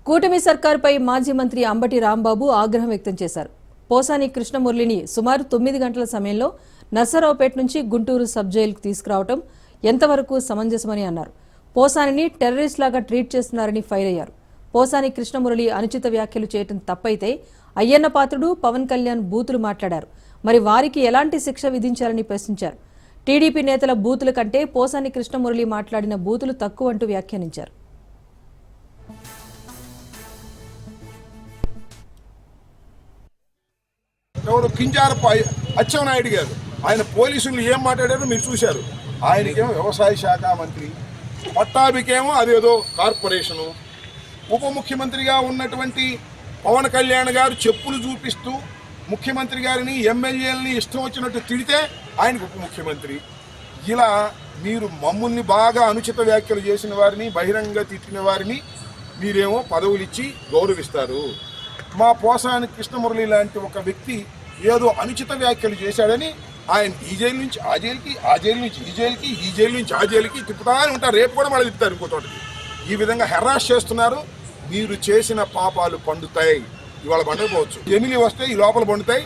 కూటమి సర్కారుపై మాజీ మంత్రి అంబటి రాంబాబు ఆగ్రహం వ్యక్తం చేశారు. పోసాని కృష్ణమురళిని సుమారు 9 గంటల సమయంలో నర్సరావుపేట నుంచి గుంటూరు సబ్ జైలుకు తీసుకురావడం ఎంతవరకు సమంజసమని అన్నారు. పోసానిని టెర్రరిస్ట్ లాగా ట్రీట్ చేస్తున్నారని ఫైర్ అయ్యారు. పోసాని కృష్ణమురళి అనుచిత వ్యాఖ్యలు చేయడం తప్పైతే అయ్యన్న పాత్రుడు, పవన్ కళ్యాణ్ బూతులు మాట్లాడారు. మరి వారికి ఎలాంటి శిక్ష విధించాలని ప్రశ్నించారు. టీడీపీ నేతల బూతుల కంటే పోసాని కృష్ణమురళి మాట్లాడిన బూతులు తక్కువంటూ వ్యాఖ్యానించారు. ఎవరు కింజారప్ప అచ్చెన్నాయుడు గారు, ఆయన పోలీసులు ఏం మాట్లాడారో మీరు చూశారు. ఆయనకేమో వ్యవసాయ శాఖ మంత్రి, పట్టాభికేమో అదేదో కార్పొరేషను. ఉప ముఖ్యమంత్రిగా ఉన్నటువంటి పవన్ కళ్యాణ్ గారు చెప్పులు చూపిస్తూ ముఖ్యమంత్రి గారిని, ఎమ్మెల్యేలని ఇష్టం వచ్చినట్టు తిడితే ఆయనకు ఉప ముఖ్యమంత్రి. ఇలా మీరు మమ్మల్ని బాగా అనుచిత వ్యాఖ్యలు చేసిన వారిని, బహిరంగ తిట్టిన వారిని మీరేమో పదవులు ఇచ్చి గౌరవిస్తారు. మా పోసాని కృష్ణమురళి లాంటి ఒక వ్యక్తి ఏదో అనుచిత వ్యాఖ్యలు చేశాడని ఆయన ఈ జైలు నుంచి ఆ జైలుకి, ఆ జైలు నుంచి ఈ జైలుకి, ఈ జైలు నుంచి ఆ జైలుకి తిప్పుతానే ఉంటారు. రేపు కూడా మళ్ళీ తిప్పుతారు ఇంకో చోటకి. ఈ విధంగా హెరాస్ చేస్తున్నారు. మీరు చేసిన పాపాలు పండుతాయి. ఇవాళ పండకపోవచ్చు, జమిలీ వస్తే ఈ లోపల పండుతాయి.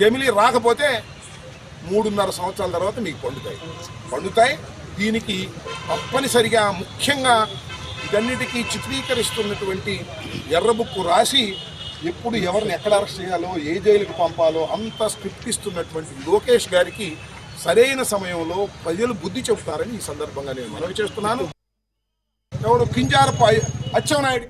జమిలీ రాకపోతే 3.5 సంవత్సరాల తర్వాత మీకు పండుతాయి. దీనికి తప్పనిసరిగా ముఖ్యంగా ఇదన్నిటికీ చిత్రీకరిస్తున్నటువంటి ఎర్రబుక్కు రాసి ఎప్పుడు ఎవరిని ఎక్కడ అరెస్ట్ చేయాలో, ఏ జైలుకు పంపాలో అంత స్క్రిప్ట్ ఇస్తున్నటువంటి లోకేష్ గారికి సరైన సమయంలో ప్రజలు బుద్ధి చెబుతారని ఈ సందర్భంగా నేను మనవి చేస్తున్నాను. ఎవరు కింజారప్ప అచ్చెన్నాయుడు